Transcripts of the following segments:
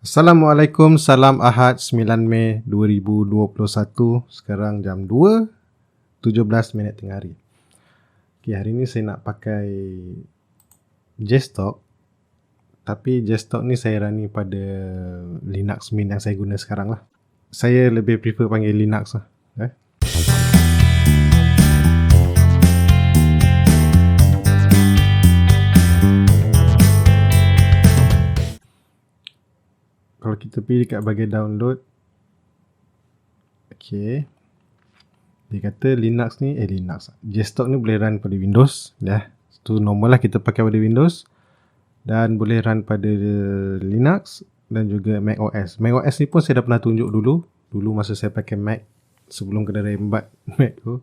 Assalamualaikum, salam Ahad 9 Mei 2021. Sekarang jam 2:17 tengah hari. Okay, hari ni saya nak pakai J-Stock. Tapi J-Stock ni saya running pada Linux Mint yang saya guna sekarang lah. Saya lebih prefer panggil Linux lah. Kalau kita pergi dekat bahagian download, okay, dia kata Linux ni, J-Stock ni boleh run pada Windows, itu normal lah, kita pakai pada Windows, dan boleh run pada Linux dan juga Mac OS. Mac OS ni pun saya dah pernah tunjuk dulu masa saya pakai Mac sebelum kena rembat Mac tu.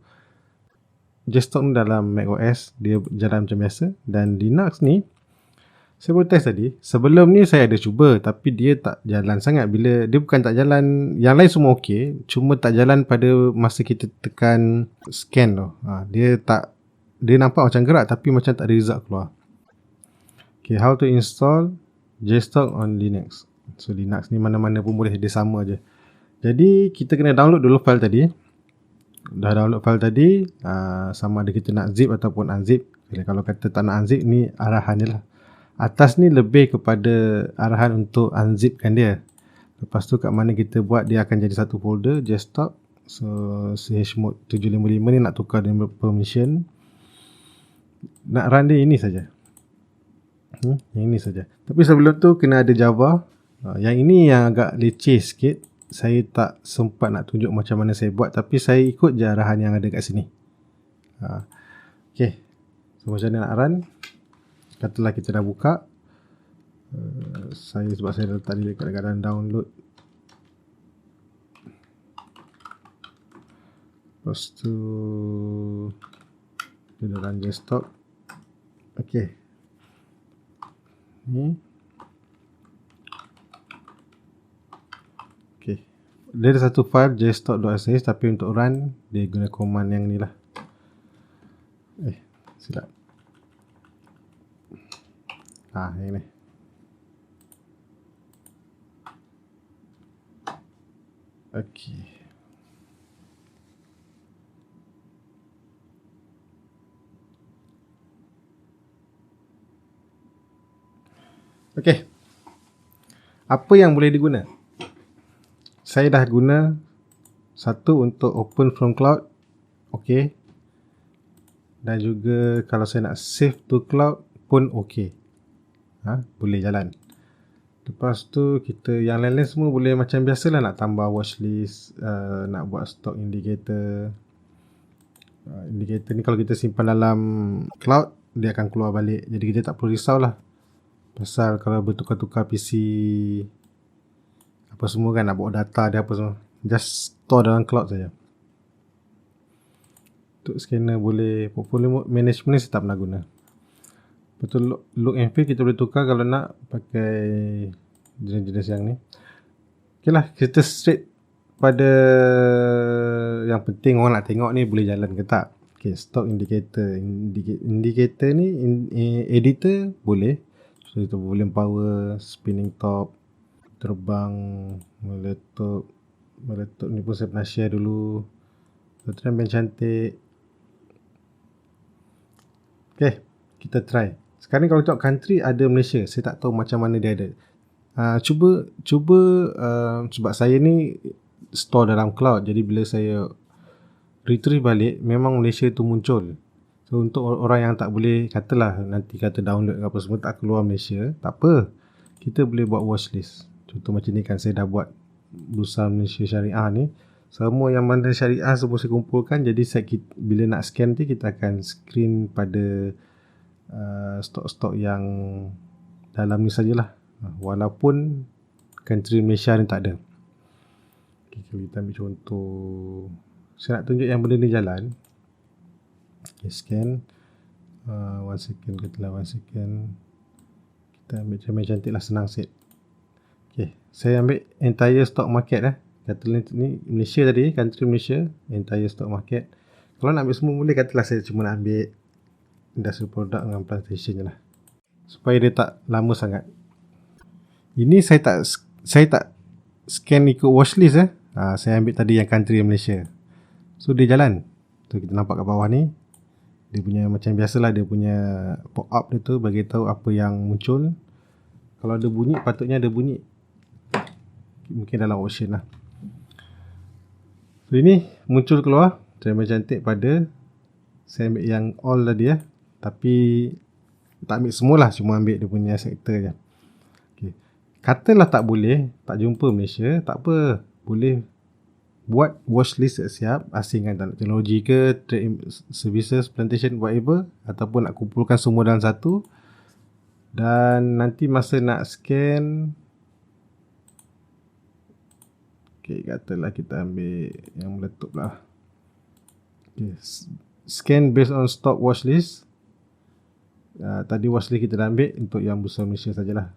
J-Stock ni dalam Mac OS dia jalan macam biasa, dan Linux ni saya boleh test tadi. Sebelum ni saya ada cuba, tapi dia tak jalan sangat. Bila dia bukan tak jalan, yang lain semua okey, cuma tak jalan pada masa kita tekan scan tu. Dia nampak macam gerak tapi macam tak ada result keluar. Okay, how to install J-Stock on Linux. So Linux ni mana-mana pun boleh, dia sama aje. Jadi kita kena download dulu file tadi. Dah download file tadi, sama ada kita nak zip ataupun unzip. Kalau kata tak nak unzip, ni arahan je lah. Atas ni lebih kepada arahan untuk unzipkan dia. Lepas tu kat mana kita buat, dia akan jadi satu folder J-Stock. So chmod 755 ni nak tukar dengan permission. Nak run dia ini saja. Yang ini saja. Tapi sebelum tu kena ada Java. Yang ini yang agak leceh sikit. Saya tak sempat nak tunjuk macam mana saya buat, tapi saya ikut je arahan yang ada kat sini. Okay, so macam mana nak run. Katalah kita dah buka. Sebab saya dah letak dia kadang-kadang download. Lepas tu dia dah run J-Stock. Okay, ni okay, dia ada satu file jstock.sh, tapi untuk run dia guna command yang ni lah. Silap. Yang ni. Okay. Okay. Apa yang boleh diguna? Saya dah guna satu untuk open from cloud. Okay. Dan juga kalau saya nak save to cloud pun okay. Boleh jalan. Lepas tu kita yang lain-lain semua boleh macam biasalah, nak tambah watchlist, nak buat stock indicator. Indicator ni kalau kita simpan dalam cloud, dia akan keluar balik. Jadi kita tak perlu risau lah. Pasal kalau bertukar-tukar PC apa semua kan, nak bawa data dia apa semua, just store dalam cloud saja. Untuk scanner boleh, portfolio management ni saya tak pernah guna. Betul, look and feel kita boleh tukar kalau nak pakai jenis-jenis yang ni. Okay lah, kita straight pada yang penting orang nak tengok ni boleh jalan ke tak. Okay, stock indicator. Indicator ni editor boleh. So itu volume power, spinning top, terbang, meletup ni pun saya pernah share dulu. So trend band cantik. Okay, kita try. Sekarang kalau tengok country ada Malaysia. Saya tak tahu macam mana dia ada. Cuba sebab saya ni store dalam cloud. Jadi bila saya retrieve balik, memang Malaysia tu muncul. So untuk orang yang tak boleh, katalah nanti kata download apa semua tak keluar Malaysia, tak apa. Kita boleh buat watchlist. Contoh macam ni kan, saya dah buat Bursa Malaysia Syariah ni. Semua yang mana syariah semua saya kumpulkan. Jadi bila nak scan nanti kita akan screen pada stok-stok yang dalam ni sajalah, walaupun country Malaysia ni tak ada. Okay, kita ambil contoh, saya nak tunjuk yang benda ni jalan. Okay, scan 1 second, katalah 1 second. Kita ambil cermin cantik lah, senang set. Okay, saya ambil entire stock market katalah ni Malaysia tadi, country Malaysia, entire stock market. Kalau nak ambil semua boleh, katalah saya cuma nak ambil industrial product dengan plantation je lah, supaya dia tak lama sangat. Ini saya tak saya tak scan ikut watchlist saya ambil tadi yang country Malaysia. So dia jalan. So kita nampak kat bawah ni, dia punya macam biasalah, dia punya pop up dia tu bagi tahu apa yang muncul. Kalau ada bunyi, patutnya ada bunyi. Mungkin dalam option lah. So ini muncul keluar trailer cantik pada, saya ambil yang all tadi tapi tak ambil semualah, cuma ambil dia punya sektor je. Okay. Katalah tak boleh, tak jumpa Malaysia, tak apa, boleh buat watchlist siap, asingkan tak nak teknologi ke, trade services, plantation, whatever, ataupun nak kumpulkan semua dalam satu. Dan nanti masa nak scan, okay, katalah kita ambil yang meletup lah. Okay. Scan based on stock watchlist. Tadi watchlist kita dah ambil untuk yang Bursa Malaysia sajalah.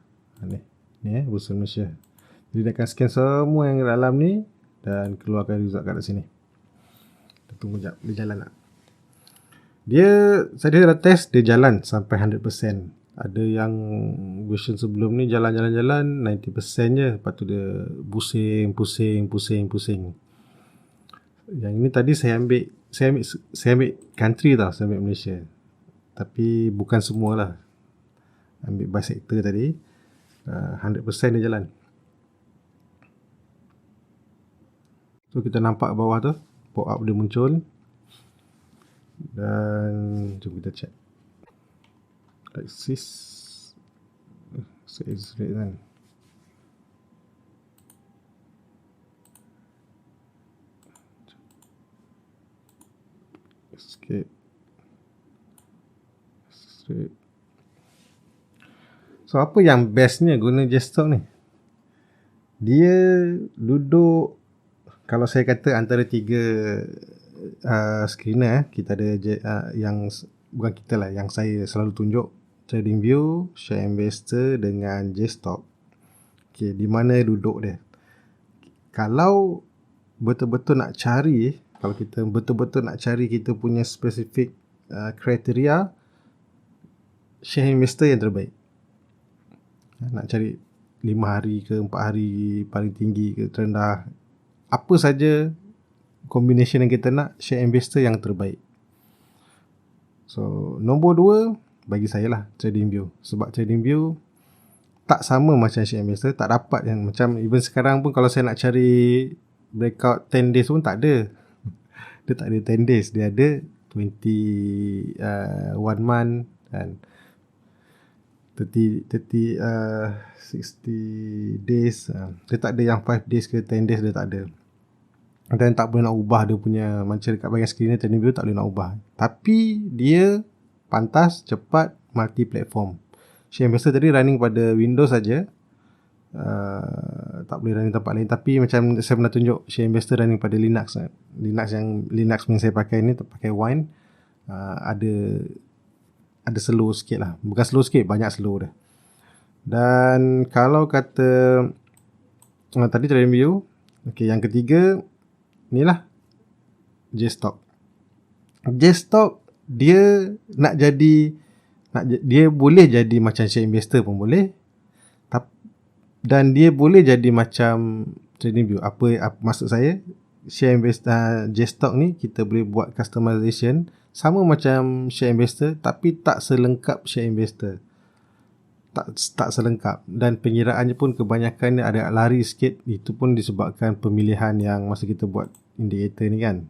Ni Bursa Malaysia. Jadi dia akan scan semua yang dalam ni dan keluarkan result kat sini. Kita tunggu sekejap, dia jalan tak? Saya dah test, dia jalan sampai 100%. Ada yang version sebelum ni jalan-jalan 90% je, lepas tu dia pusing. Yang ini tadi saya ambil country tau, saya ambil Malaysia. Tapi bukan semualah. Ambil by sector tadi. 100% dia jalan. So kita nampak bawah tu pop up dia muncul. Dan jom kita check. Axis sales rate kan. Escape. So apa yang bestnya guna J-Stock ni? Dia duduk, kalau saya kata antara tiga screener, kita ada yang bukan kita lah, yang saya selalu tunjuk, TradingView, Share Investor dengan J-Stock. Okay, di mana duduk dia? Kalau betul-betul nak cari, kalau kita betul-betul nak cari kita punya spesifik kriteria, Share Investor yang terbaik. Nak cari 5 hari ke 4 hari paling tinggi ke terendah, apa saja combination yang kita nak, Share Investor yang terbaik. So nombor 2 bagi saya lah TradingView. Sebab TradingView tak sama macam Share Investor, tak dapat yang macam even sekarang pun kalau saya nak cari breakout 10 days pun tak ada. Dia tak ada 10 days, dia ada 1 month dan 60 days. Dia tak ada yang 5 days ke 10 days, dia tak ada. Dan tak boleh nak ubah dia punya, macam dekat bahagian screen ni TradingView tak boleh nak ubah. Tapi dia pantas, cepat, multi-platform. Share Investor tadi running pada Windows saja, tak boleh running tempat lain. Tapi macam saya pernah tunjuk, Share Investor running pada Linux. Linux yang saya pakai ni, pakai Wine, ada slow sikit lah. Bukan slow sikit, banyak slow dah. Dan kalau kata tadi TradingView, okay, yang ketiga ni lah J-Stock. J-Stock dia dia boleh jadi macam Share Investor pun boleh, dan dia boleh jadi macam TradingView. Apa maksud saya, Share Investor, J-Stock ni kita boleh buat customization sama macam Share Investor, tapi tak selengkap Share Investor. Tak selengkap, dan pengiraannya pun kebanyakan ada lari sikit. Itu pun disebabkan pemilihan yang masa kita buat indicator ni kan,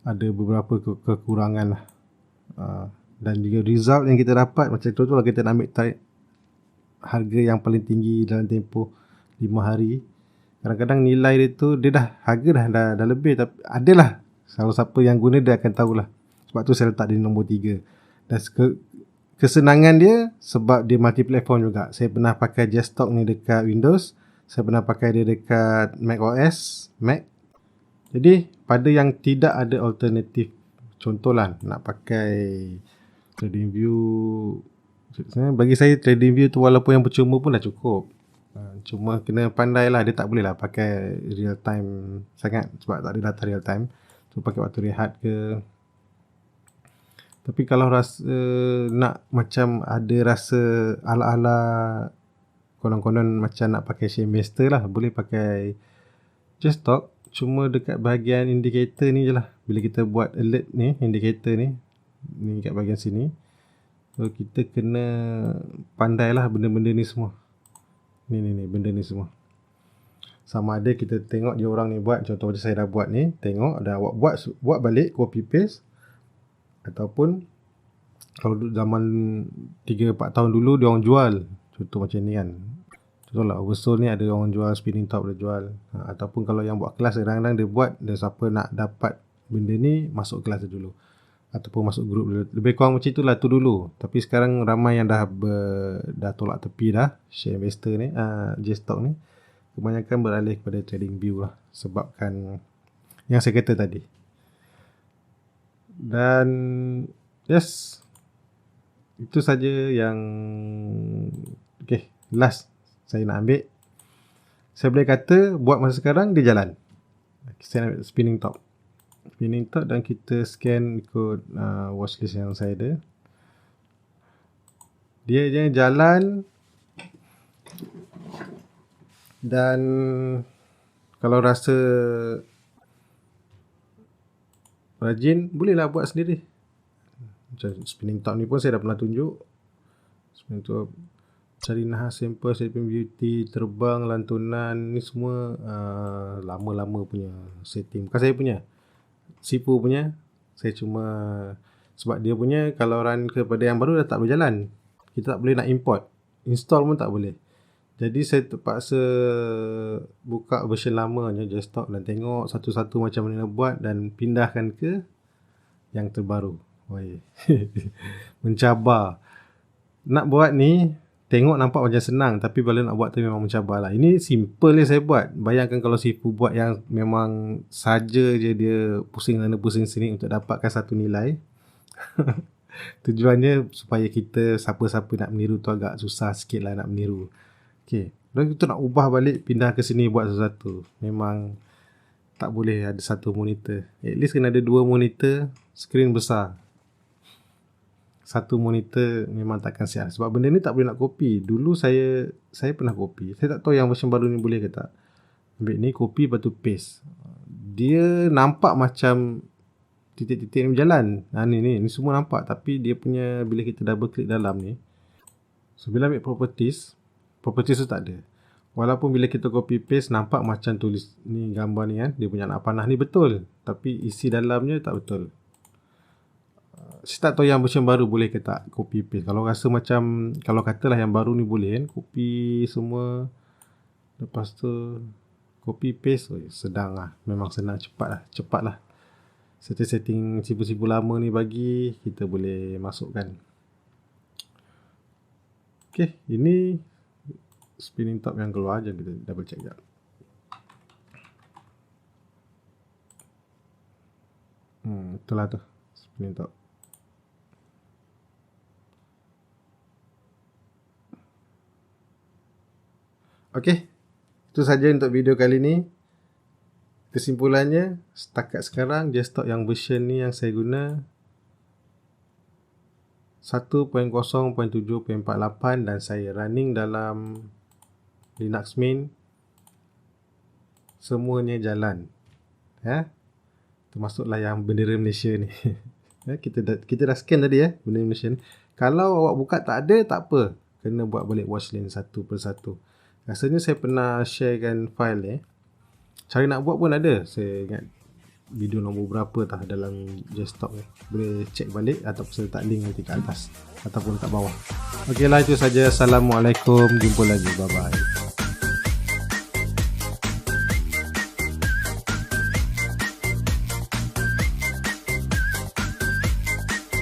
ada beberapa kekurangan lah. Dan juga result yang kita dapat macam tu lah, kita nak ambil tarik harga yang paling tinggi dalam tempoh 5 hari. Kadang-kadang nilai dia tu, dia dah harga dah lebih, tapi adalah siapa yang guna dia akan tahulah. Sebab tu saya letak di nombor 3. Dan kesenangan dia sebab dia multi platform juga. Saya pernah pakai J-Stock ni dekat Windows, saya pernah pakai dia dekat macOS, Mac. Jadi pada yang tidak ada alternatif, contohlah nak pakai TradingView, bagi saya TradingView tu walaupun yang percuma pun dah cukup. Cuma kena pandai lah, dia tak boleh lah pakai real time sangat sebab tak ada data real time. So pakai waktu rehat ke. Tapi kalau rasa nak macam ada rasa ala-ala konon-konon macam nak pakai share investor lah, boleh pakai JSTOC. Cuma dekat bahagian indicator ni je lah. Bila kita buat alert ni, indicator ni kat bahagian sini. So kita kena pandai lah benda-benda ni semua. Ni benda ni semua. Sama ada kita tengok dia orang ni buat, contoh macam saya dah buat ni, tengok dah awak buat balik, copy paste. Ataupun kalau zaman 3-4 tahun dulu dia orang jual, contoh macam ni kan. Contohlah Oversoul ni ada orang jual, Spinning Top dia jual. Ataupun kalau yang buat kelas kadang-kadang dia buat, dan siapa nak dapat benda ni masuk kelas dia dulu. Ataupun masuk grup dulu. Lebih kurang macam itulah tu dulu. Tapi sekarang ramai yang dah tolak tepi dah share investor ni, JSTOC ni. Kebanyakan beralih kepada TradingView lah, sebabkan yang saya kata tadi. Dan yes, itu saja yang last saya nak ambil. Saya boleh kata buat masa sekarang dia jalan. Saya nak ambil Spinning Top dan kita scan ikut watchlist yang saya ada. Dia jalan. Dan kalau rasa rajin, bolehlah buat sendiri. Macam Spinning Top ni pun saya dah pernah tunjuk. Spinning Top, cari nahas sampel, Sleeping Beauty, terbang, lantunan, ni semua lama-lama punya setting. Bukan saya punya, Sipu punya. Saya cuma sebab dia punya kalau run kepada yang baru dah tak boleh jalan. Kita tak boleh nak import, install pun tak boleh. Jadi saya terpaksa buka version lamanya JSTOC dan tengok satu-satu macam mana buat dan pindahkan ke yang terbaru. Mencabar. Nak buat ni tengok nampak macam senang, tapi bila nak buat tu memang mencabar lah. Ini simple je saya buat. Bayangkan kalau Sifu buat yang memang saja je dia pusing sana pusing sini untuk dapatkan satu nilai. Tujuannya supaya kita siapa-siapa nak meniru tu agak susah sikit lah nak meniru. Dan kita nak ubah balik, pindah ke sini buat sesuatu, memang tak boleh ada satu monitor. At least kena ada 2 monitor, skrin besar. Satu monitor memang takkan siap. Sebab benda ni tak boleh nak copy. Dulu saya pernah copy. Saya tak tahu yang version baru ni boleh ke tak. Ambil ni, copy, lepas tu paste. Dia nampak macam titik-titik ni berjalan. Ni semua nampak. Tapi dia punya, bila kita double click dalam ni, so bila ambil properties tu tak ada. Walaupun bila kita copy paste nampak macam tulis ni, gambar ni kan, dia punya anak panah ni betul, tapi isi dalamnya tak betul. Saya tak tahu yang version baru boleh ke tak copy paste. Kalau rasa macam, kalau katalah yang baru ni boleh kan, copy semua, lepas tu copy paste, sedang lah. Memang senang, cepat lah. Setting sipu-sipu lama ni bagi, kita boleh masukkan. Ini Spinning Top yang keluar je, kita double check sekejap. Itulah tu Spinning Top. Itu saja untuk video kali ni. Kesimpulannya, setakat sekarang JSTOC yang version ni yang saya guna 1.0.7.48 dan saya running dalam Linux Mint. Semuanya jalan. Termasuklah yang bendera Malaysia ni. Kita dah scan tadi bendera Malaysia ni. Kalau awak buka tak ada, tak apa. Kena buat balik watchlist satu persatu. Rasanya saya pernah sharekan file Cara nak buat pun ada. Saya ingat video nombor berapa dalam JSTOC ni. Boleh cek balik ataupun saya letak link nanti kat atas ataupun kat bawah. Okeylah, itu saja. Assalamualaikum. Jumpa lagi. Bye bye.